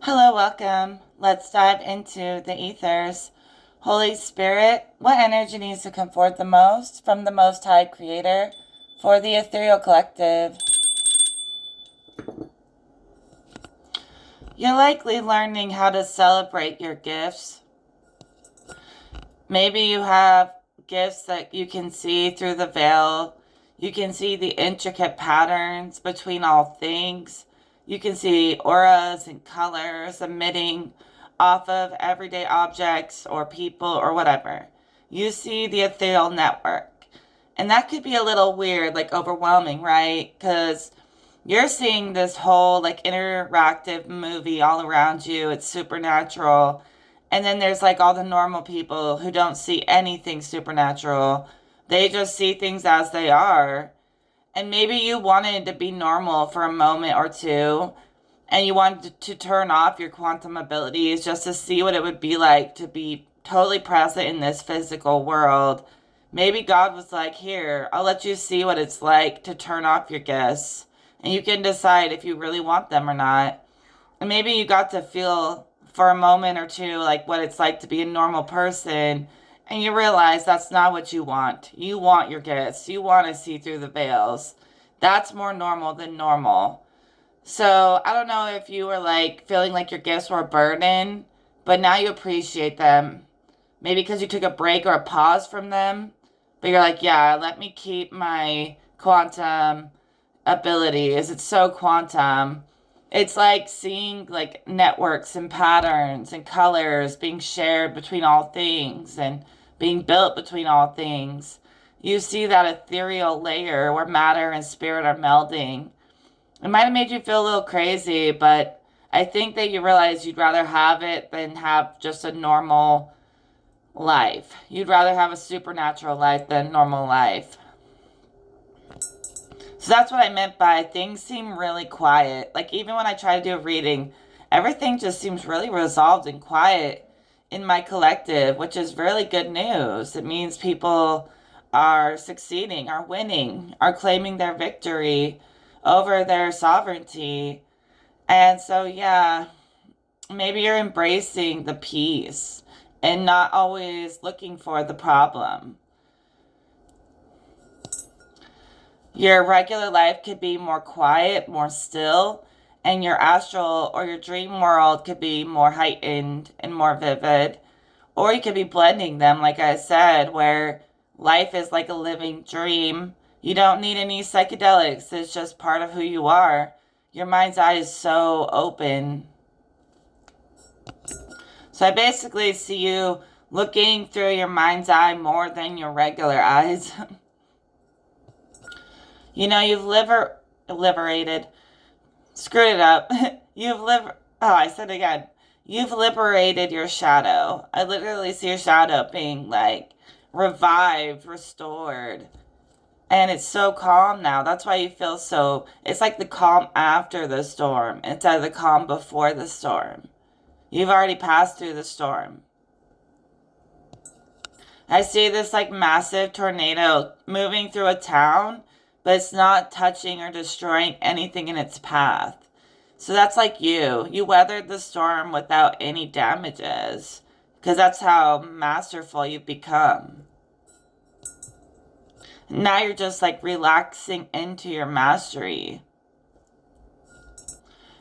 Hello, welcome. Let's dive into the ethers. Holy Spirit, what energy needs to come forth the most from the Most High Creator for the ethereal collective? You're likely learning how to celebrate your gifts. Maybe you have gifts that you can see through the veil. You can see the intricate patterns between all things. You can see auras and colors emitting off of everyday objects or people or whatever. You see the ethereal network. And that could be a little weird, like overwhelming, right? Because you're seeing this whole like interactive movie all around you. It's supernatural. And then there's like all the normal people who don't see anything supernatural. They just see things as they are. And maybe you wanted to be normal for a moment or two, and you wanted to turn off your quantum abilities just to see what it would be like to be totally present in this physical world. Maybe God was like, here, I'll let you see what it's like to turn off your gifts, and you can decide if you really want them or not. And maybe you got to feel for a moment or two like what it's like to be a normal person, and you realize that's not what you want. You want your gifts. You want to see through the veils. That's more normal than normal. So I don't know if you were like feeling like your gifts were a burden, but now you appreciate them. Maybe because you took a break or a pause from them, but you're like, yeah, let me keep my quantum abilities. It's so quantum. It's like seeing like networks and patterns and colors being shared between all things and being built between all things. You see that ethereal layer where matter and spirit are melding. It might have made you feel a little crazy, but I think that you realize you'd rather have it than have just a normal life. You'd rather have a supernatural life than normal life. So that's what I meant by things seem really quiet. Like even when I try to do a reading, everything just seems really resolved and quiet in my collective, which is really good news. It means people are succeeding, are winning, are claiming their victory over their sovereignty. And so, yeah, maybe you're embracing the peace and not always looking for the problem. Your regular life could be more quiet, more still, and your astral or your dream world could be more heightened and more vivid. Or you could be blending them, like I said, where life is like a living dream. You don't need any psychedelics, it's just part of who you are. Your mind's eye is so open. So I basically see you looking through your mind's eye more than your regular eyes. You know, liberated, screwed it up. I said it again. You've liberated your shadow. I literally see your shadow being like revived, restored. And it's so calm now. That's why you feel so, it's like the calm after the storm instead of the calm before the storm. You've already passed through the storm. I see this like massive tornado moving through a town, but it's not touching or destroying anything in its path. So that's like you. You weathered the storm without any damages, because that's how masterful you've become. Now you're just like relaxing into your mastery.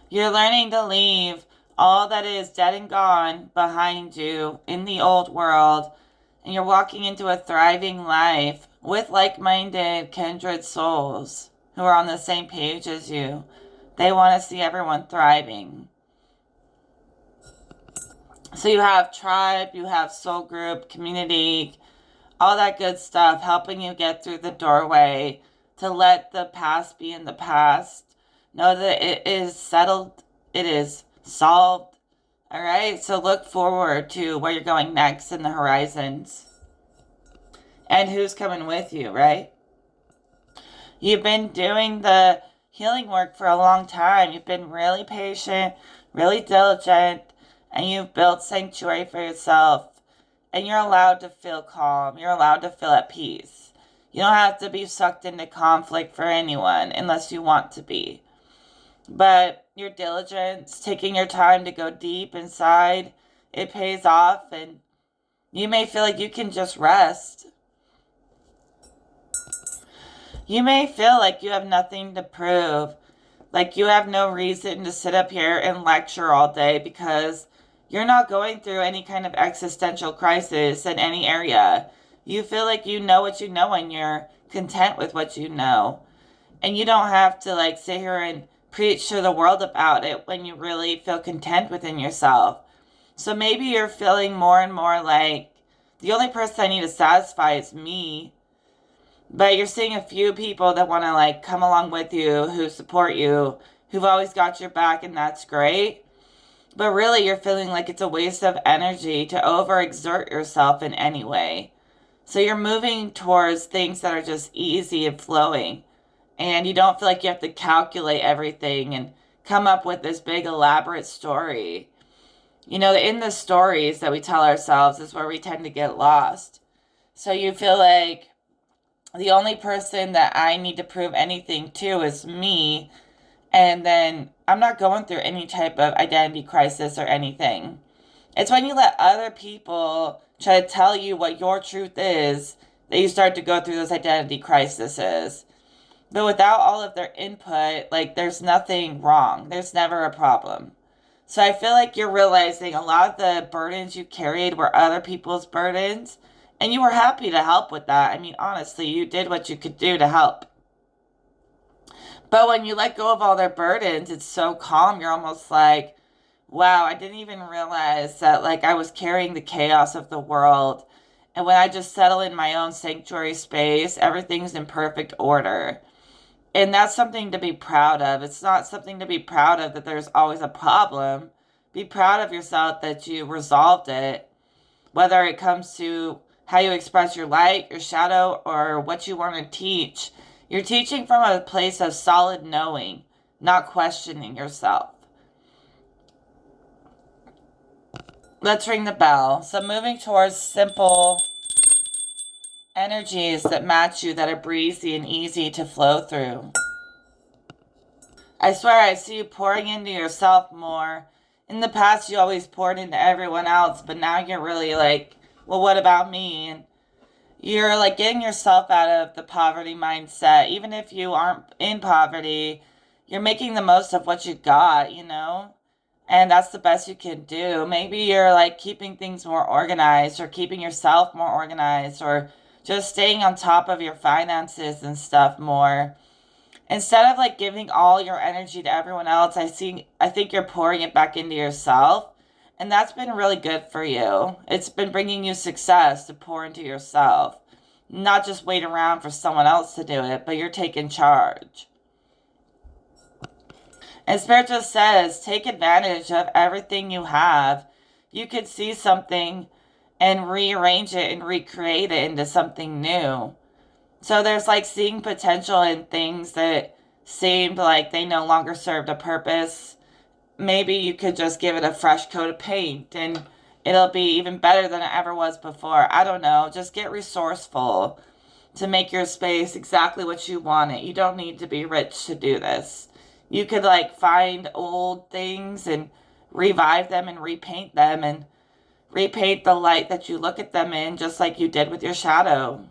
You're learning to leave all that is dead and gone behind you in the old world, and you're walking into a thriving life with like-minded kindred souls who are on the same page as you. They want to see everyone thriving. So you have tribe, you have soul group, community, all that good stuff helping you get through the doorway to let the past be in the past. Know that it is settled, it is solved. All right, so look forward to where you're going next in the horizons and who's coming with you, right? You've been doing the healing work for a long time. You've been really patient, really diligent, and you've built sanctuary for yourself. And you're allowed to feel calm. You're allowed to feel at peace. You don't have to be sucked into conflict for anyone unless you want to be. But your diligence, taking your time to go deep inside, it pays off, and you may feel like you can just rest. You may feel like you have nothing to prove, like you have no reason to sit up here and lecture all day because you're not going through any kind of existential crisis in any area. You feel like you know what you know and you're content with what you know. And you don't have to like sit here and preach to the world about it when you really feel content within yourself. So maybe you're feeling more and more like the only person I need to satisfy is me. But you're seeing a few people that want to like come along with you, who support you, who've always got your back, and that's great. But really, you're feeling like it's a waste of energy to overexert yourself in any way. So you're moving towards things that are just easy and flowing. And you don't feel like you have to calculate everything and come up with this big elaborate story. You know, in the stories that we tell ourselves is where we tend to get lost. So you feel like the only person that I need to prove anything to is me. And then I'm not going through any type of identity crisis or anything. It's when you let other people try to tell you what your truth is that you start to go through those identity crises. But without all of their input, like there's nothing wrong. There's never a problem. So I feel like you're realizing a lot of the burdens you carried were other people's burdens. And you were happy to help with that. I mean, honestly, you did what you could do to help. But when you let go of all their burdens, it's so calm. You're almost like, wow, I didn't even realize that like I was carrying the chaos of the world. And when I just settle in my own sanctuary space, everything's in perfect order. And that's something to be proud of. It's not something to be proud of that there's always a problem. Be proud of yourself that you resolved it, whether it comes to how you express your light, your shadow, or what you want to teach. You're teaching from a place of solid knowing, not questioning yourself. Let's ring the bell. So moving towards simple energies that match you, that are breezy and easy to flow through. I swear I see you pouring into yourself more. In the past, you always poured into everyone else, but now you're really like, well, what about me? And you're like getting yourself out of the poverty mindset. Even if you aren't in poverty, you're making the most of what you got, you know? And that's the best you can do. Maybe you're like keeping things more organized, or keeping yourself more organized, or just staying on top of your finances and stuff more. Instead of like giving all your energy to everyone else, I think you're pouring it back into yourself. And that's been really good for you. It's been bringing you success to pour into yourself. Not just wait around for someone else to do it, but you're taking charge. And Spirit just says, take advantage of everything you have. You could see something and rearrange it and recreate it into something new. So there's like seeing potential in things that seemed like they no longer served a purpose. Maybe you could just give it a fresh coat of paint and it'll be even better than it ever was before. I don't know. Just get resourceful to make your space exactly what you want it. You don't need to be rich to do this. You could like find old things and revive them and repaint them and repaint the light that you look at them in, just like you did with your shadow.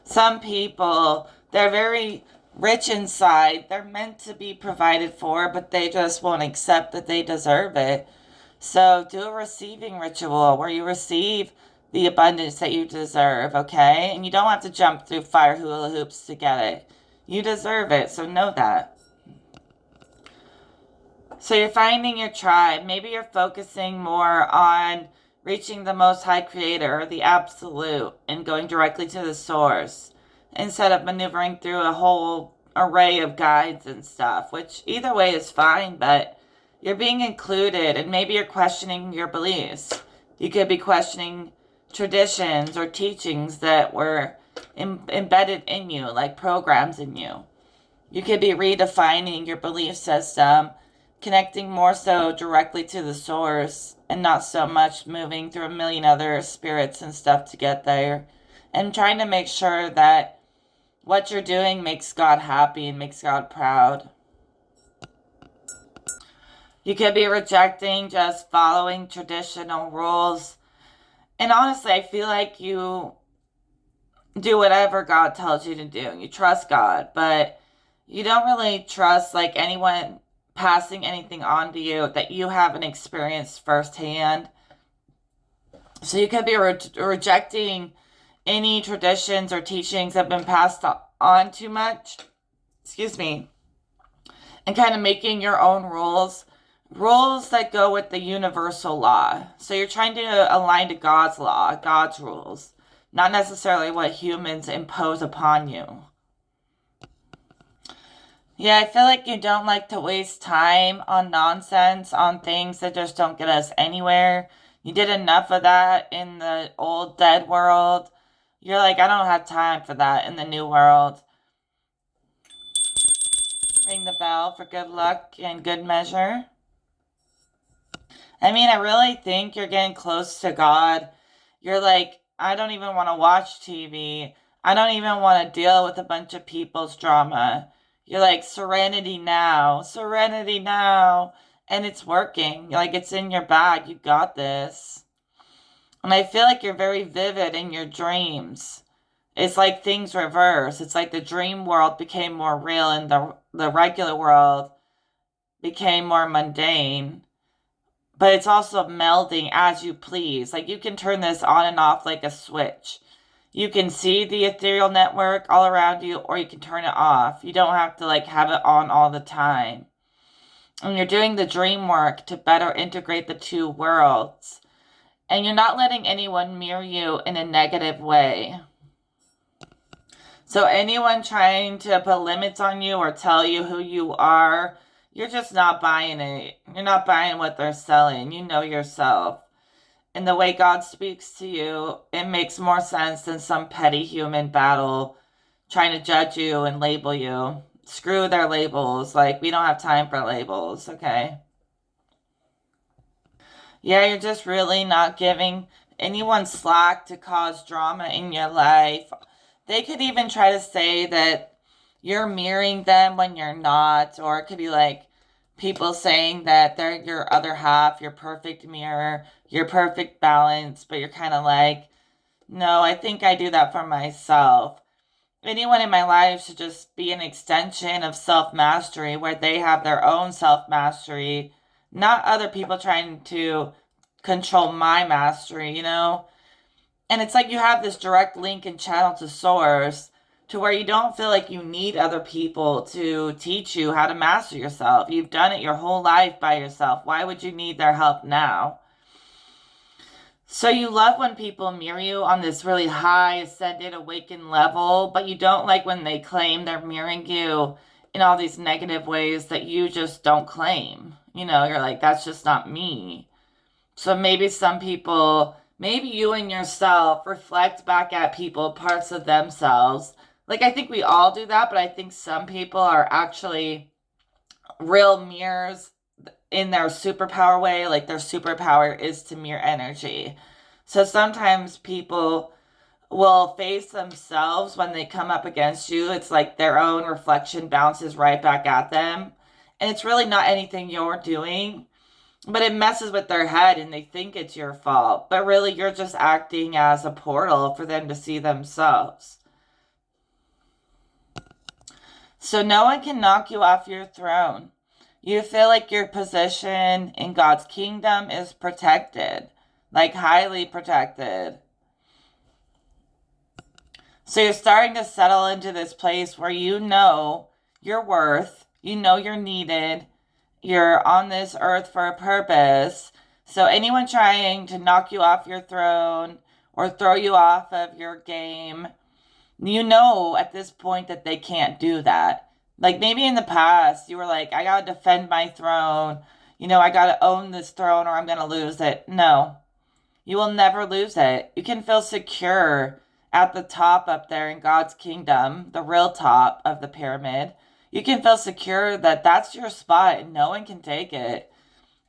Some people, they're very rich inside. They're meant to be provided for, but they just won't accept that they deserve it. So do a receiving ritual where you receive the abundance that you deserve, okay? And you don't have to jump through fire hula hoops to get it. You deserve it, so know that. So you're finding your tribe. Maybe you're focusing more on reaching the Most High Creator, or the Absolute, and going directly to the source instead of maneuvering through a whole array of guides and stuff, which either way is fine, but you're being included, and maybe you're questioning your beliefs. You could be questioning traditions or teachings that were embedded in you, like programs in you. You could be redefining your belief system, connecting more so directly to the source and not so much moving through a million other spirits and stuff to get there, and trying to make sure that What you're doing makes God happy and makes God proud. You could be rejecting just following traditional rules. And honestly, I feel like you do whatever God tells you to do. You trust God, but you don't really trust like anyone passing anything on to you that you haven't experienced firsthand. So you could be rejecting any traditions or teachings that have been passed on too much. Excuse me. And kind of making your own rules that go with the universal law. So you're trying to align to God's law, God's rules, not necessarily what humans impose upon you. Yeah, I feel like you don't like to waste time on nonsense, on things that just don't get us anywhere. You did enough of that in the old dead world. You're like, I don't have time for that in the new world. Ring the bell for good luck and good measure. I mean, I really think you're getting close to God. You're like, I don't even want to watch TV. I don't even want to deal with a bunch of people's drama. You're like, serenity now, serenity now. And it's working. Like, it's in your bag. You got this. And I feel like you're very vivid in your dreams. It's like things reverse. It's like the dream world became more real and the regular world became more mundane. But it's also melding as you please. Like you can turn this on and off like a switch. You can see the ethereal network all around you, or you can turn it off. You don't have to like have it on all the time. And you're doing the dream work to better integrate the two worlds. And you're not letting anyone mirror you in a negative way. So anyone trying to put limits on you or tell you who you are, you're just not buying it. You're not buying what they're selling. You know yourself. And the way God speaks to you, it makes more sense than some petty human battle trying to judge you and label you. Screw their labels. Like, we don't have time for labels, okay? Yeah, you're just really not giving anyone slack to cause drama in your life. They could even try to say that you're mirroring them when you're not, or it could be like people saying that they're your other half, your perfect mirror, your perfect balance, but you're kind of like, no, I think I do that for myself. Anyone in my life should just be an extension of self-mastery where they have their own self-mastery, not other people trying to control my mastery, you know? And it's like you have this direct link and channel to source to where you don't feel like you need other people to teach you how to master yourself. You've done it your whole life by yourself. Why would you need their help now? So you love when people mirror you on this really high, ascended, awakened level, but you don't like when they claim they're mirroring you in all these negative ways that you just don't claim. You know, you're like, that's just not me. So maybe some people, maybe you and yourself reflect back at people parts of themselves. Like, I think we all do that, but I think some people are actually real mirrors in their superpower way. Like, their superpower is to mirror energy. So sometimes people will face themselves when they come up against you. It's like their own reflection bounces right back at them. And it's really not anything you're doing. But it messes with their head and they think it's your fault. But really, you're just acting as a portal for them to see themselves. So no one can knock you off your throne. You feel like your position in God's kingdom is protected. Like highly protected. So you're starting to settle into this place where you know your worth. You know you're needed. You're on this earth for a purpose. So anyone trying to knock you off your throne or throw you off of your game, you know at this point that they can't do that. Like maybe in the past you were like, I gotta defend my throne. You know, I gotta own this throne or I'm gonna lose it. No, you will never lose it. You can feel secure at the top up there in God's kingdom, the real top of the pyramid. You can feel secure that that's your spot and no one can take it.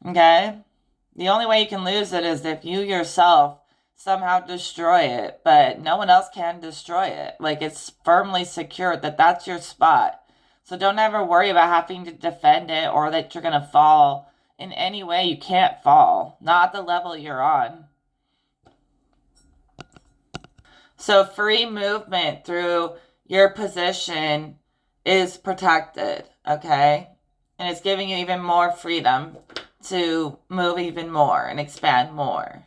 Okay? The only way you can lose it is if you yourself somehow destroy it, but no one else can destroy it. Like, it's firmly secured that that's your spot. So don't ever worry about having to defend it or that you're going to fall in any way. You can't fall, not at the level you're on. So free movement through your position is protected, okay? And it's giving you even more freedom to move even more and expand more.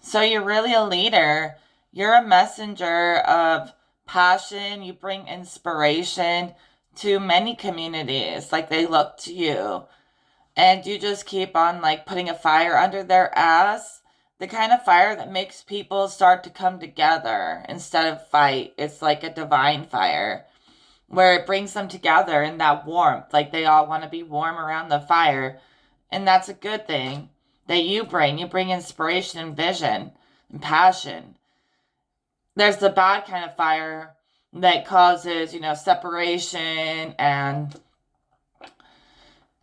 So you're really a leader. You're a messenger of passion. You bring inspiration to many communities. Like, they look to you. And you just keep on, like, putting a fire under their ass. The kind of fire that makes people start to come together instead of fight. It's like a divine fire where it brings them together in that warmth. Like, they all want to be warm around the fire. And that's a good thing that you bring. You bring inspiration and vision and passion. There's the bad kind of fire that causes, separation and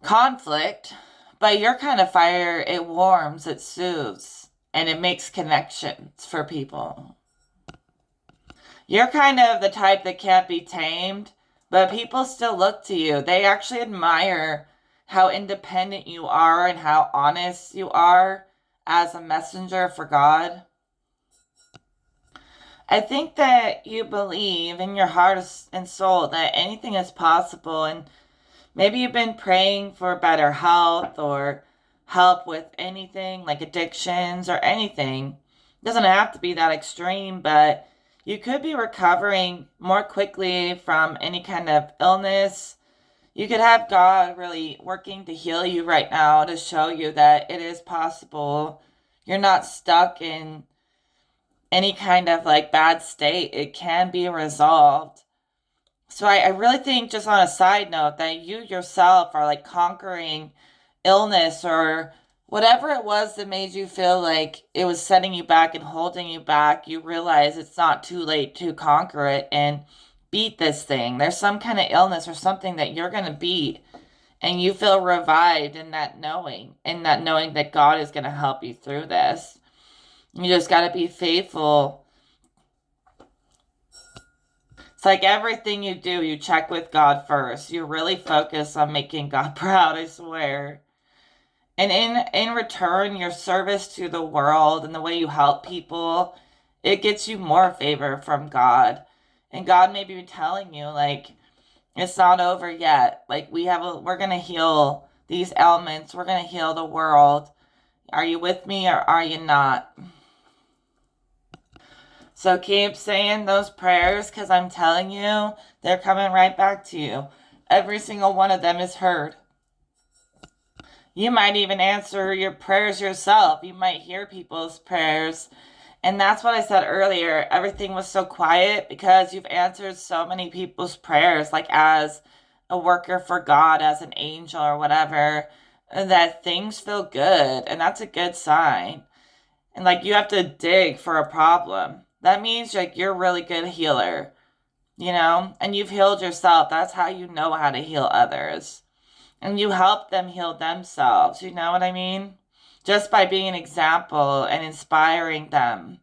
conflict. But your kind of fire, it warms, it soothes, and it makes connections for people. You're kind of the type that can't be tamed, but people still look to you. They actually admire how independent you are and how honest you are as a messenger for God. I think that you believe in your heart and soul that anything is possible, and maybe you've been praying for better health or help with anything like addictions or anything. It doesn't have to be that extreme, but you could be recovering more quickly from any kind of illness. You could have God really working to heal you right now to show you that it is possible. You're not stuck in any kind of like bad state. It can be resolved. So I really think, just on a side note, that you yourself are like conquering illness or whatever it was that made you feel like it was setting you back and holding you back. You realize it's not too late to conquer it and beat this thing. There's some kind of illness or something that you're going to beat, and you feel revived in that knowing that God is going to help you through this. You just got to be faithful. It's like everything you do, you check with God first. You really focus on making God proud, I swear. And in return, your service to the world and the way you help people, it gets you more favor from God. And God may be telling you, like, it's not over yet. Like, we're going to heal these ailments. We're going to heal the world. Are you with me or are you not? So keep saying those prayers, because I'm telling you, they're coming right back to you. Every single one of them is heard. You might even answer your prayers yourself. You might hear people's prayers. And that's what I said earlier. Everything was so quiet because you've answered so many people's prayers, like as a worker for God, as an angel or whatever, that things feel good. And that's a good sign. And like, you have to dig for a problem. That means like you're a really good healer, and you've healed yourself. That's how you know how to heal others. And you help them heal themselves. You know what I mean? Just by being an example and inspiring them,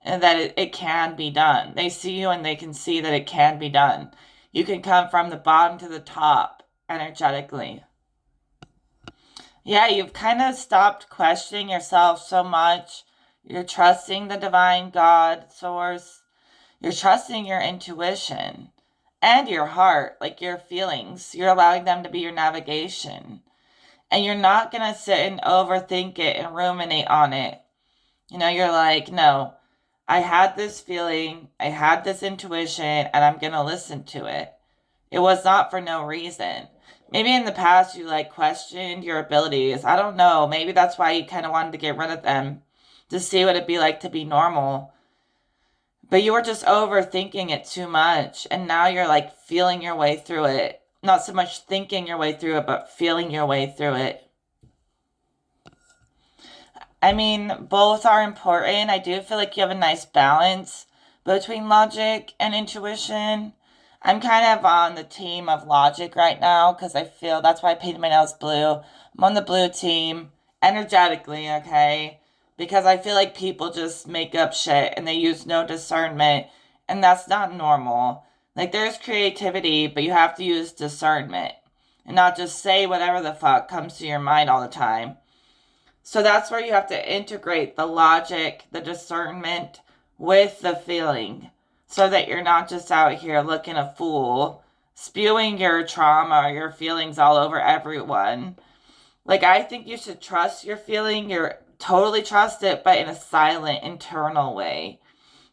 and that it can be done. They see you and they can see that it can be done. You can come from the bottom to the top energetically. Yeah, you've kind of stopped questioning yourself so much. You're trusting the divine God source. You're trusting your intuition and your heart, like your feelings. You're allowing them to be your navigation. And you're not going to sit and overthink it and ruminate on it. You're like, no, I had this feeling, I had this intuition, and I'm going to listen to it. It was not for no reason. Maybe in the past you like questioned your abilities. I don't know. Maybe that's why you kind of wanted to get rid of them, to see what it'd be like to be normal. But you were just overthinking it too much. And now you're like feeling your way through it. Not so much thinking your way through it, but feeling your way through it. I mean, both are important. I do feel like you have a nice balance between logic and intuition. I'm kind of on the team of logic right now because I feel that's why I painted my nails blue. I'm on the blue team energetically, okay? because I feel like people just make up shit and they use no discernment, and that's not normal. Like, there's creativity, but you have to use discernment and not just say whatever the fuck comes to your mind all the time. So that's where you have to integrate the logic, the discernment with the feeling, so that you're not just out here looking a fool, spewing your trauma or your feelings all over everyone. Like, I think you should trust your feeling. You're totally trust it, but in a silent, internal way.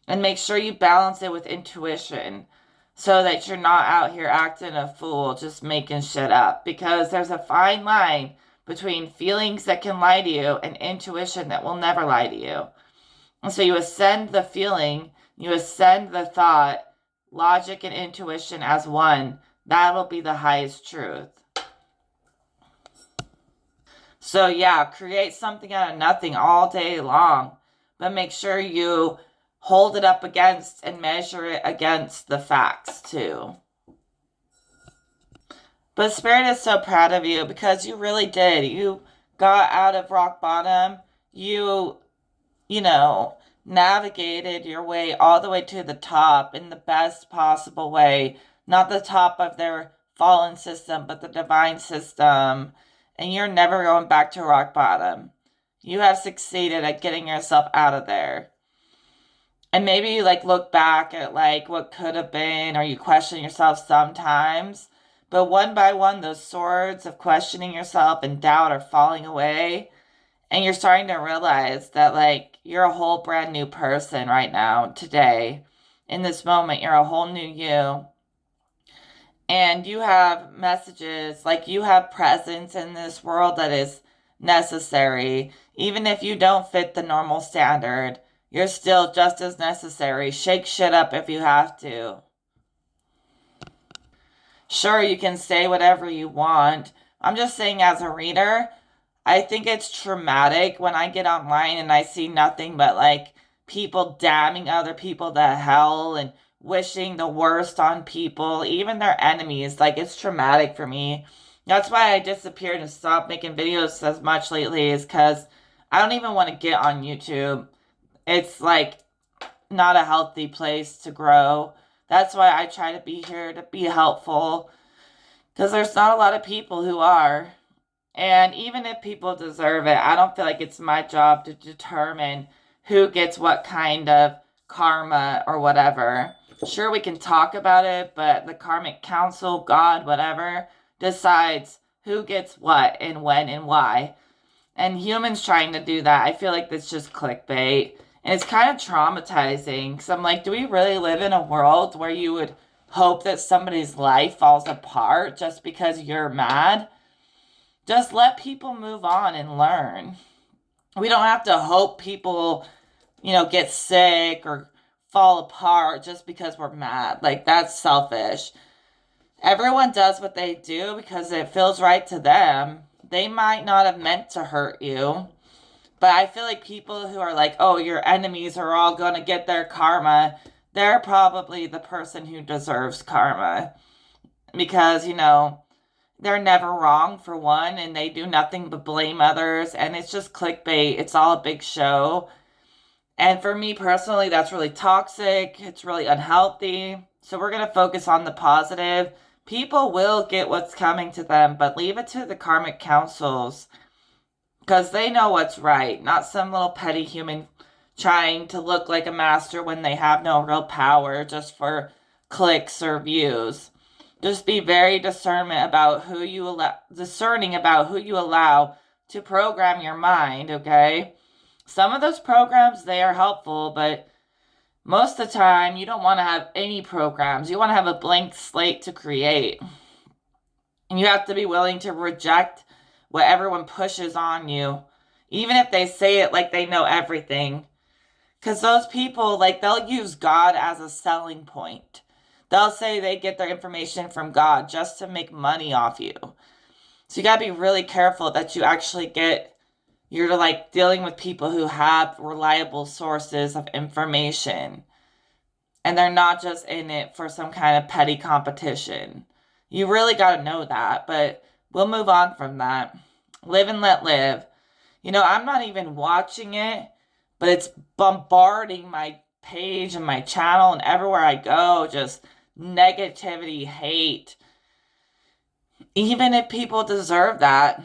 And make sure you balance it with intuition, so that you're not out here acting a fool, just making shit up. Because there's a fine line between feelings that can lie to you and intuition that will never lie to you. And so you ascend the feeling, you ascend the thought, logic and intuition as one. That'll be the highest truth. So yeah, create something out of nothing all day long, but make sure you hold it up against and measure it against the facts too. But Spirit is so proud of you, because you really did. You got out of rock bottom. You navigated your way all the way to the top in the best possible way. Not the top of their fallen system, but the divine system. And you're never going back to rock bottom. You have succeeded at getting yourself out of there. And maybe you look back at what could have been, or you question yourself sometimes. But one by one, those swords of questioning yourself and doubt are falling away. And you're starting to realize that you're a whole brand new person right now, today. In this moment, you're a whole new you. And you have messages, you have presence in this world that is necessary. Even if you don't fit the normal standard, you're still just as necessary. Shake shit up if you have to. Sure, you can say whatever you want. I'm just saying, as a reader, I think it's traumatic when I get online and I see nothing but people damning other people to hell and wishing the worst on people, even their enemies. It's traumatic for me. That's why I disappeared and stopped making videos as much lately, is because I don't even want to get on YouTube. It's not a healthy place to grow. That's why I try to be here to be helpful, because there's not a lot of people who are. And even if people deserve it, I don't feel like it's my job to determine who gets what kind of karma or whatever. Sure, we can talk about it, but the karmic council, God, whatever, decides who gets what and when and why. And humans trying to do that, I feel like that's just clickbait. And it's kind of traumatizing, because I'm do we really live in a world where you would hope that somebody's life falls apart just because you're mad? Just let people move on and learn. We don't have to hope people, get sick or fall apart just because we're mad. That's selfish. Everyone does what they do because it feels right to them. They might not have meant to hurt you. But I feel like people who are oh, your enemies are all going to get their karma, they're probably the person who deserves karma. Because, they're never wrong, for one, and they do nothing but blame others, and it's just clickbait. It's all a big show. And for me personally, that's really toxic. It's really unhealthy. So we're going to focus on the positive. People will get what's coming to them, but leave it to the karmic councils, because they know what's right, not some little petty human trying to look like a master when they have no real power just for clicks or views. Just be very discerning about who you allow to program your mind, okay? Some of those programs, they are helpful, but most of the time, you don't want to have any programs. You want to have a blank slate to create. And you have to be willing to reject what everyone pushes on you, even if they say it like they know everything. Because those people, they'll use God as a selling point. They'll say they get their information from God just to make money off you. So you got to be really careful that you actually you're dealing with people who have reliable sources of information. And they're not just in it for some kind of petty competition. You really got to know that, but we'll move on from that. Live and let live. I'm not even watching it but it's bombarding my page and my channel and everywhere I go, just negativity, hate. Even if people deserve that,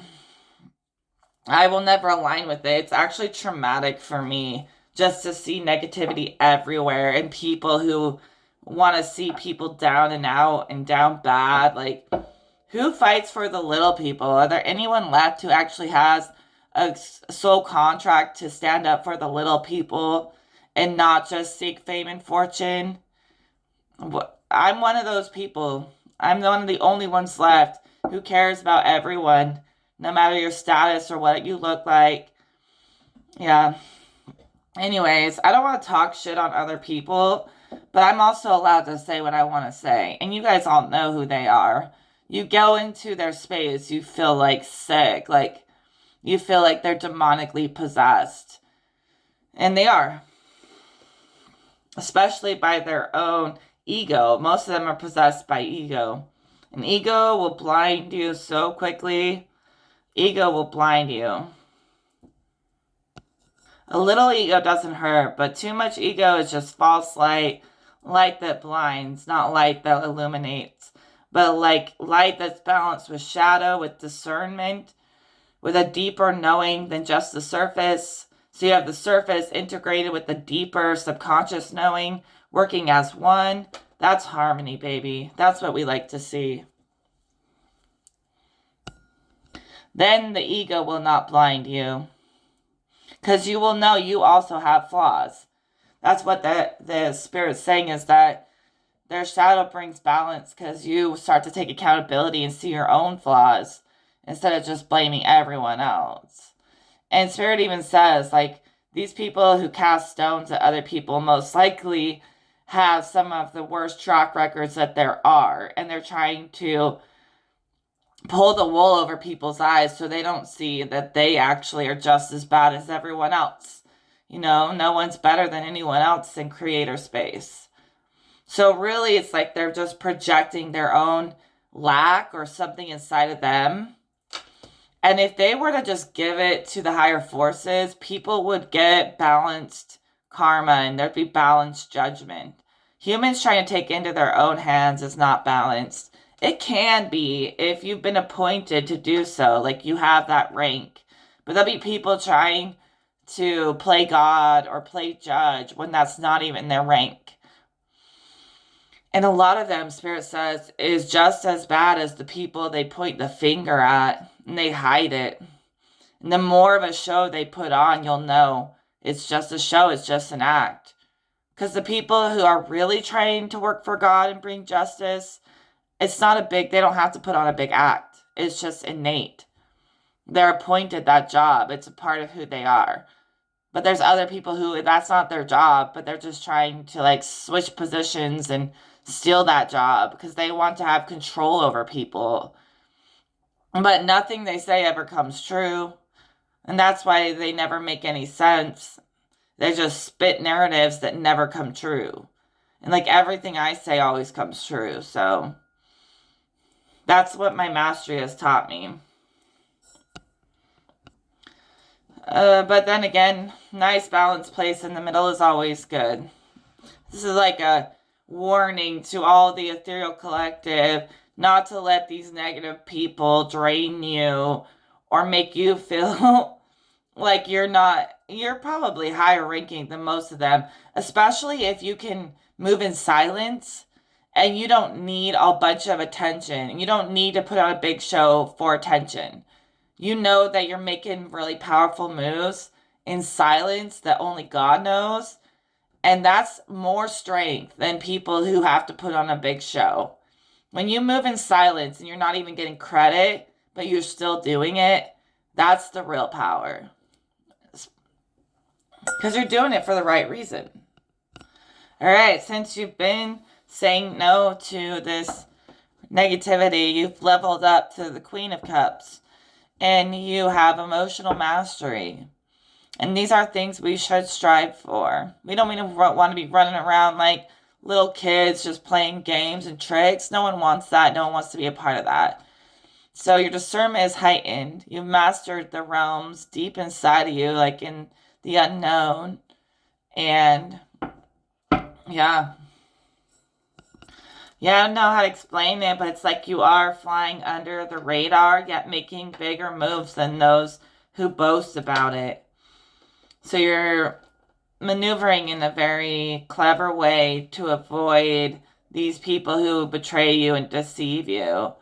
I will never align with it. It's actually traumatic for me just to see negativity everywhere and people who want to see people down and out and down bad. Like, who fights for the little people? Are there anyone left who actually has a soul contract to stand up for the little people and not just seek fame and fortune? I'm one of those people. I'm one of the only ones left who cares about everyone, no matter your status or what you look like. Yeah. Anyways, I don't want to talk shit on other people, but I'm also allowed to say what I want to say. And you guys all know who they are. You go into their space, you feel like sick, like you feel like they're demonically possessed. And they are. Especially by their own ego. Most of them are possessed by ego. And ego will blind you so quickly. Ego will blind you. A little ego doesn't hurt, but too much ego is just false light. Light that blinds, not light that illuminates. But like light that's balanced with shadow, with discernment, with a deeper knowing than just the surface. So you have the surface integrated with the deeper subconscious knowing, working as one. That's harmony, baby. That's what we like to see. Then the ego will not blind you. Because you will know you also have flaws. That's what the Spirit's saying, is that their shadow brings balance because you start to take accountability and see your own flaws instead of just blaming everyone else. And Spirit even says, like, these people who cast stones at other people most likely have some of the worst track records that there are. And they're trying to pull the wool over people's eyes so they don't see that they actually are just as bad as everyone else. You know, no one's better than anyone else in creator space. So really, it's like they're just projecting their own lack or something inside of them. And if they were to just give it to the higher forces, people would get balanced karma and there'd be balanced judgment. Humans trying to take into their own hands is not balanced. It can be if you've been appointed to do so, like you have that rank. But there'll be people trying to play God or play judge when that's not even their rank. And a lot of them, Spirit says, is just as bad as the people they point the finger at, and they hide it. And the more of a show they put on, you'll know it's just a show, it's just an act. Because the people who are really trying to work for God and bring justice, it's not a big, they don't have to put on a big act. It's just innate. They're appointed that job. It's a part of who they are. But there's other people who, that's not their job, but they're just trying to like switch positions and steal that job because they want to have control over people. But nothing they say ever comes true. And that's why they never make any sense. They just spit narratives that never come true. And like everything I say always comes true. So that's what my mastery has taught me. But then again, nice balanced place in the middle is always good. This is like a warning to all the ethereal collective not to let these negative people drain you or make you feel like you're probably higher ranking than most of them, especially if you can move in silence and you don't need a bunch of attention. You don't need to put on a big show for attention. You know that you're making really powerful moves in silence that only God knows. And that's more strength than people who have to put on a big show. When you move in silence and you're not even getting credit, but you're still doing it, that's the real power. Because you're doing it for the right reason. All right, since you've been saying no to this negativity, you've leveled up to the Queen of Cups. And you have emotional mastery. And these are things we should strive for. We don't want to be running around like little kids just playing games and tricks. No one wants that. No one wants to be a part of that. So your discernment is heightened. You've mastered the realms deep inside of you, like in the unknown. And yeah. Yeah, I don't know how to explain it, but it's like you are flying under the radar, yet making bigger moves than those who boast about it. So you're maneuvering in a very clever way to avoid these people who betray you and deceive you.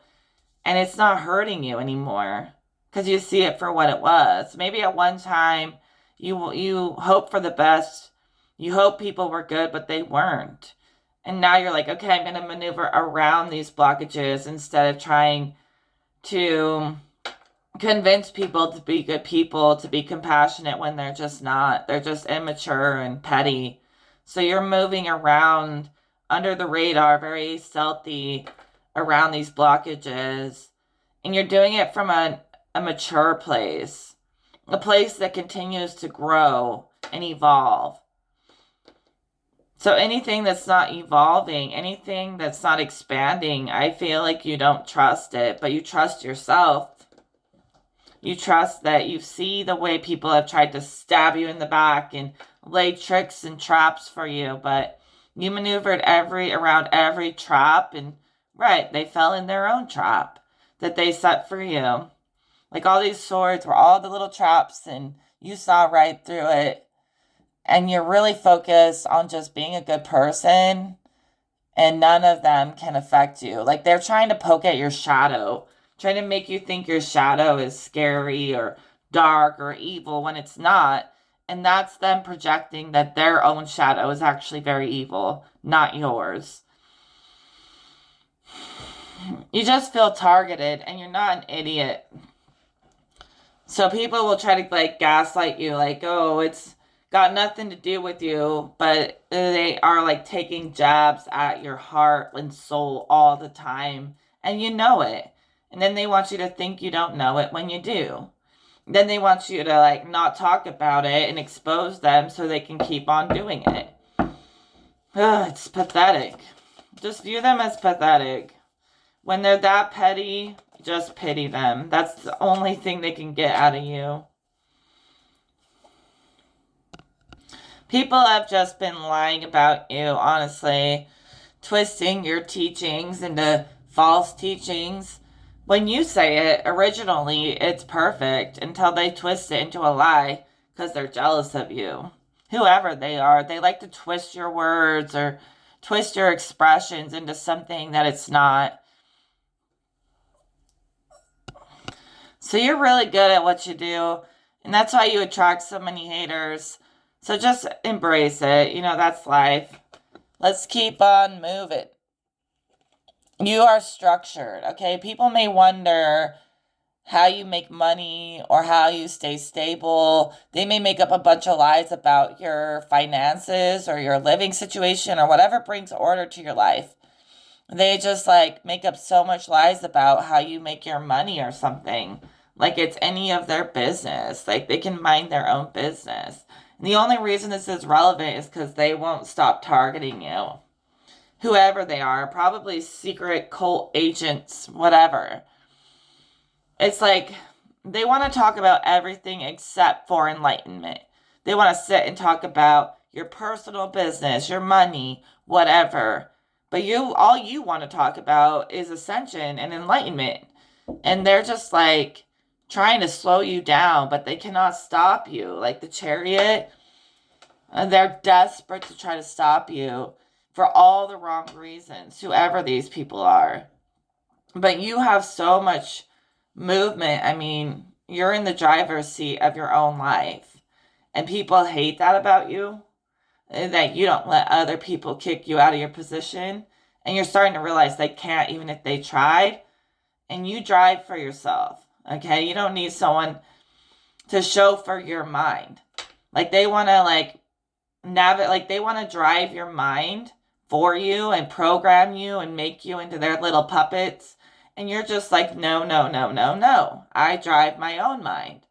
And it's not hurting you anymore because you see it for what it was. Maybe at one time you hope for the best. You hope people were good, but they weren't. And now you're like, okay, I'm going to maneuver around these blockages instead of trying to convince people to be good people, to be compassionate when they're just not. They're just immature and petty. So you're moving around under the radar, very stealthy around these blockages. And you're doing it from a mature place, a place that continues to grow and evolve. So anything that's not evolving, anything that's not expanding, I feel like you don't trust it, but you trust yourself. You trust that you see the way people have tried to stab you in the back and lay tricks and traps for you, but you maneuvered around every trap, and right, they fell in their own trap that they set for you. Like all these swords were all the little traps, and you saw right through it. And you're really focused on just being a good person, and none of them can affect you. Like they're trying to poke at your shadow, trying to make you think your shadow is scary or dark or evil when it's not. And that's them projecting that their own shadow is actually very evil, not yours. You just feel targeted, and you're not an idiot. So people will try to like gaslight you, like, oh, it's got nothing to do with you, but they are like taking jabs at your heart and soul all the time, and you know it. And then they want you to think you don't know it when you do. Then they want you to like not talk about it and expose them so they can keep on doing it. Ugh, it's pathetic. Just view them as pathetic. When they're that petty, just pity them. That's the only thing they can get out of you. People have just been lying about you, honestly, twisting your teachings into false teachings. When you say it, originally it's perfect until they twist it into a lie because they're jealous of you. Whoever they are, they like to twist your words or twist your expressions into something that it's not. So you're really good at what you do, and that's why you attract so many haters. So just embrace it. You know, that's life. Let's keep on moving. You are structured, okay? People may wonder how you make money or how you stay stable. They may make up a bunch of lies about your finances or your living situation or whatever brings order to your life. They just like make up so much lies about how you make your money or something. Like it's any of their business. Like they can mind their own business. And the only reason this is relevant is because they won't stop targeting you. Whoever they are, probably secret cult agents, whatever. It's like they want to talk about everything except for enlightenment. They want to sit and talk about your personal business, your money, whatever. But all you want to talk about is ascension and enlightenment. And they're just like trying to slow you down, but they cannot stop you. Like the chariot, they're desperate to try to stop you for all the wrong reasons, whoever these people are. But you have so much movement. I mean, you're in the driver's seat of your own life. And people hate that about you, that you don't let other people kick you out of your position. And you're starting to realize they can't even if they tried. And you drive for yourself. Okay, you don't need someone to chauffeur your mind. Like they want to they want to drive your mind for you and program you and make you into their little puppets. And you're just like, no, no, no, no, no. I drive my own mind.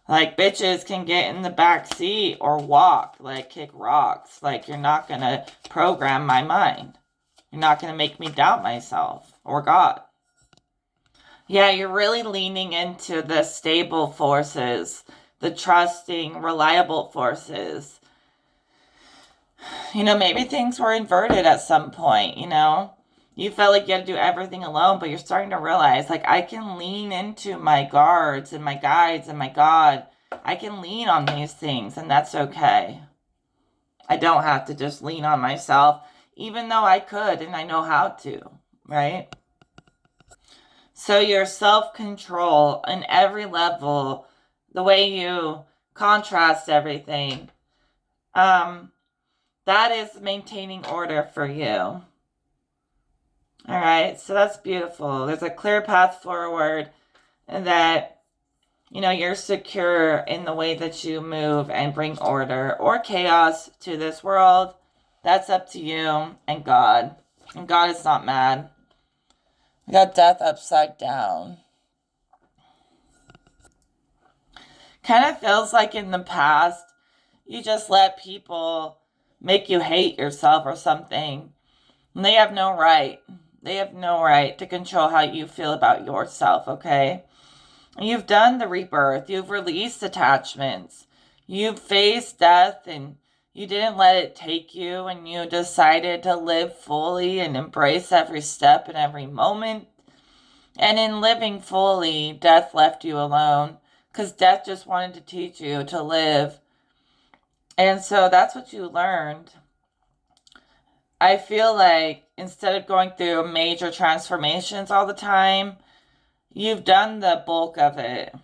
Like bitches can get in the back seat or walk, like kick rocks. Like you're not going to program my mind. You're not going to make me doubt myself or God. Yeah, you're really leaning into the stable forces the trusting, reliable forces. Maybe things were inverted at some point, You felt like you had to do everything alone, but you're starting to realize, like, I can lean into my guards and my guides and my God. I can lean on these things, and that's okay. I don't have to just lean on myself, even though I could and I know how to, right? So your self-control in every level, the way you contrast everything, that is maintaining order for you. All right, so that's beautiful. There's a clear path forward, and that, you're secure in the way that you move and bring order or chaos to this world. That's up to you and God. And God is not mad. We got death upside down. Kind of feels like in the past, you just let people make you hate yourself or something. And they have no right. They have no right to control how you feel about yourself, okay? You've done the rebirth. You've released attachments. You've faced death and you didn't let it take you, and you decided to live fully and embrace every step and every moment. And in living fully, death left you alone because death just wanted to teach you to live. And so that's what you learned. I feel like instead of going through major transformations all the time, you've done the bulk of it.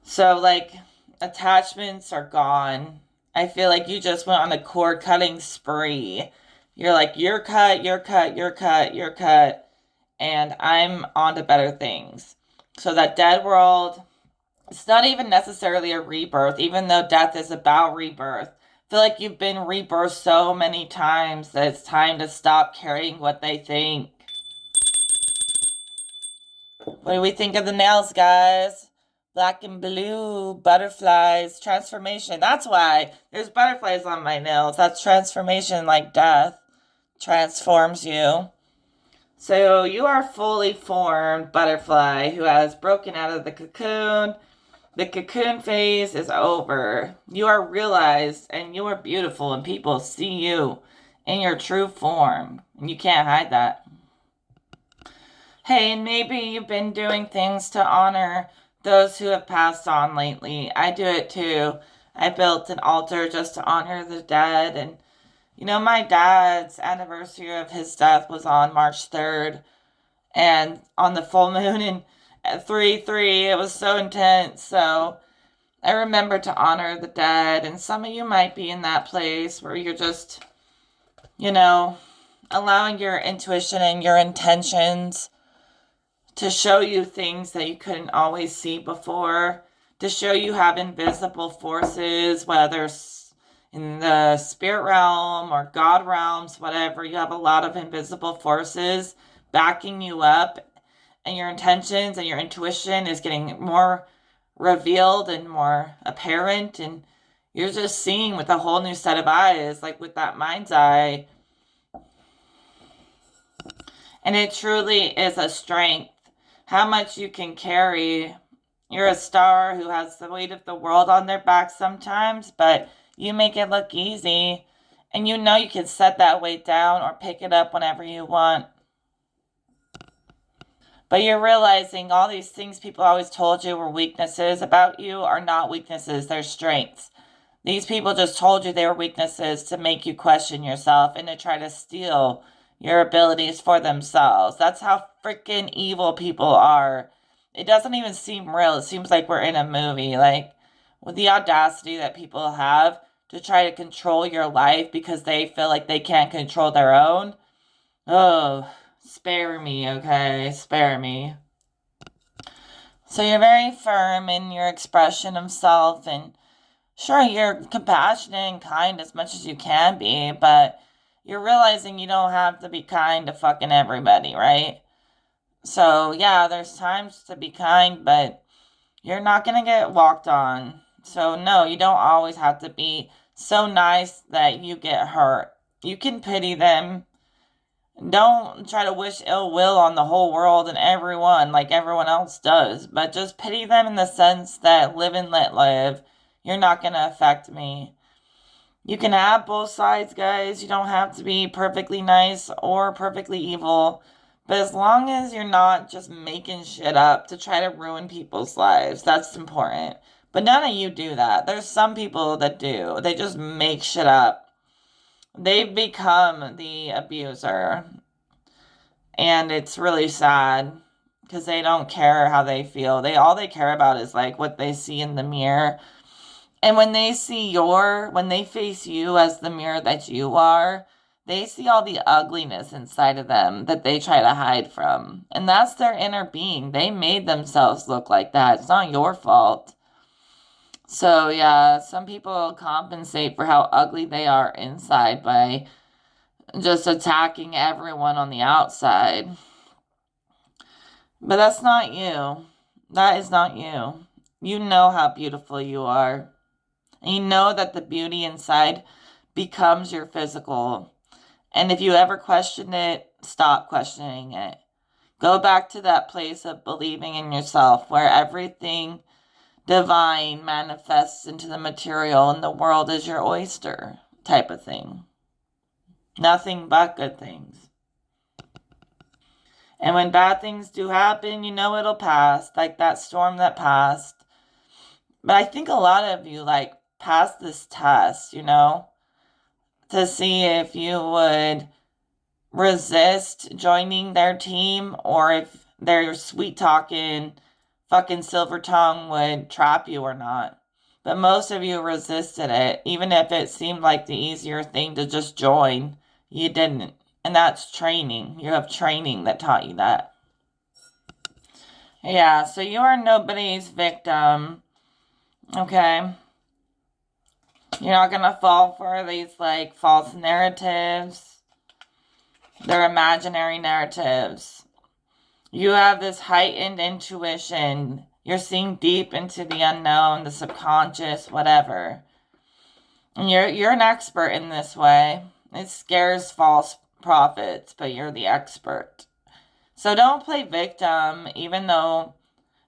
So, like, attachments are gone. I feel like you just went on a cord cutting spree. You're like, you're cut, you're cut, you're cut, you're cut. And I'm on to better things. So that dead world, it's not even necessarily a rebirth, even though death is about rebirth. I feel like you've been rebirthed so many times that it's time to stop carrying what they think. What do we think of the nails, guys? Black and blue, butterflies, transformation. That's why there's butterflies on my nails. That's transformation, like death transforms you. So you are fully formed butterfly who has broken out of the cocoon. The cocoon phase is over. You are realized and you are beautiful, and people see you in your true form. And you can't hide that. Hey, and maybe you've been doing things to honor those who have passed on lately. I do it too. I built an altar just to honor the dead. And, my dad's anniversary of his death was on March 3rd. And on the full moon in 3/3, it was so intense. So I remember to honor the dead. And some of you might be in that place where you're just, allowing your intuition and your intentions to show you things that you couldn't always see before, to show you have invisible forces, whether in the spirit realm or God realms, whatever. You have a lot of invisible forces backing you up, and your intentions and your intuition is getting more revealed and more apparent, and you're just seeing with a whole new set of eyes, like with that mind's eye. And it truly is a strength how much you can carry. You're a star who has the weight of the world on their back sometimes, but you make it look easy. And you can set that weight down or pick it up whenever you want. But you're realizing all these things people always told you were weaknesses about you are not weaknesses, they're strengths. These people just told you they were weaknesses to make you question yourself and to try to steal your abilities for themselves. That's how freaking evil people are. It doesn't even seem real. It seems like we're in a movie. Like, with the audacity that people have to try to control your life because they feel like they can't control their own. Oh, spare me, okay? Spare me. So you're very firm in your expression of self, and sure, you're compassionate and kind as much as you can be, but you're realizing you don't have to be kind to fucking everybody, right? So, yeah, there's times to be kind, but you're not going to get walked on. So, no, you don't always have to be so nice that you get hurt. You can pity them. Don't try to wish ill will on the whole world and everyone like everyone else does, but just pity them in the sense that live and let live. You're not going to affect me. You can have both sides, guys. You don't have to be perfectly nice or perfectly evil. But as long as you're not just making shit up to try to ruin people's lives, that's important. But none of you do that. There's some people that do. They just make shit up. They've become the abuser. And it's really sad because they don't care how they feel. All they care about is like what they see in the mirror. And when they face you as the mirror that you are, they see all the ugliness inside of them that they try to hide from. And that's their inner being. They made themselves look like that. It's not your fault. So yeah, some people compensate for how ugly they are inside by just attacking everyone on the outside. But that's not you. That is not you. You know how beautiful you are. And you know that the beauty inside becomes your physical. And if you ever question it, stop questioning it. Go back to that place of believing in yourself where everything divine manifests into the material and the world is your oyster type of thing. Nothing but good things. And when bad things do happen, you know it'll pass, like that storm that passed. But I think a lot of you like passed this test, to see if you would resist joining their team or if their sweet talking fucking silver tongue would trap you or not. But most of you resisted it, even if it seemed like the easier thing to just join. You didn't. And that's training. You have training that taught you that. Yeah, so you are nobody's victim. Okay? You're not going to fall for these, like, false narratives. They're imaginary narratives. You have this heightened intuition. You're seeing deep into the unknown, the subconscious, whatever. And you're an expert in this way. It scares false prophets, but you're the expert. So don't play victim, even though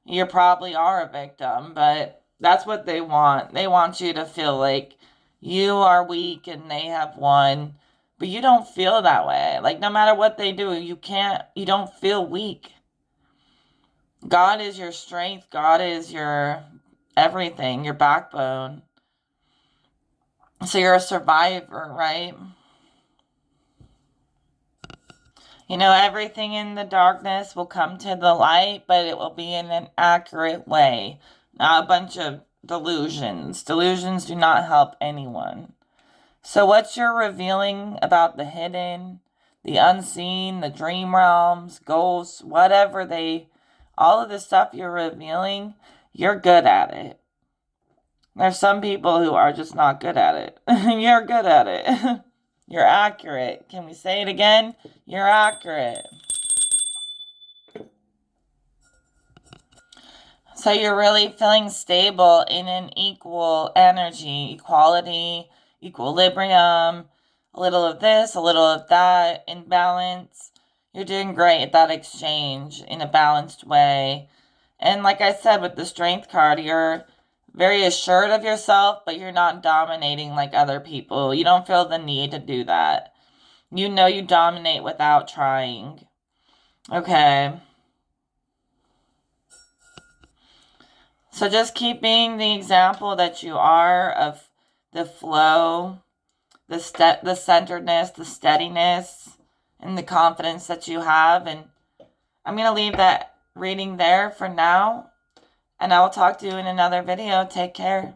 you probably are a victim, but that's what they want. They want you to feel like you are weak and they have won, but you don't feel that way. Like no matter what they do, you don't feel weak. God is your strength. God is your everything, your backbone. So you're a survivor, right? Everything in the darkness will come to the light, but it will be in an accurate way. Not a bunch of delusions. Delusions do not help anyone. So what you're revealing about the hidden, the unseen, the dream realms, ghosts, all of the stuff you're revealing, you're good at it. There's some people who are just not good at it. You're good at it. You're accurate. Can we say it again? You're accurate. So you're really feeling stable in an equal energy, equality, equilibrium, a little of this, a little of that, in balance. You're doing great at that exchange in a balanced way. And like I said, with the strength card, you're very assured of yourself, but you're not dominating like other people. You don't feel the need to do that. You know you dominate without trying. Okay. So just keep being the example that you are of the flow, the centeredness, the steadiness, and the confidence that you have. And I'm going to leave that reading there for now. And I will talk to you in another video. Take care.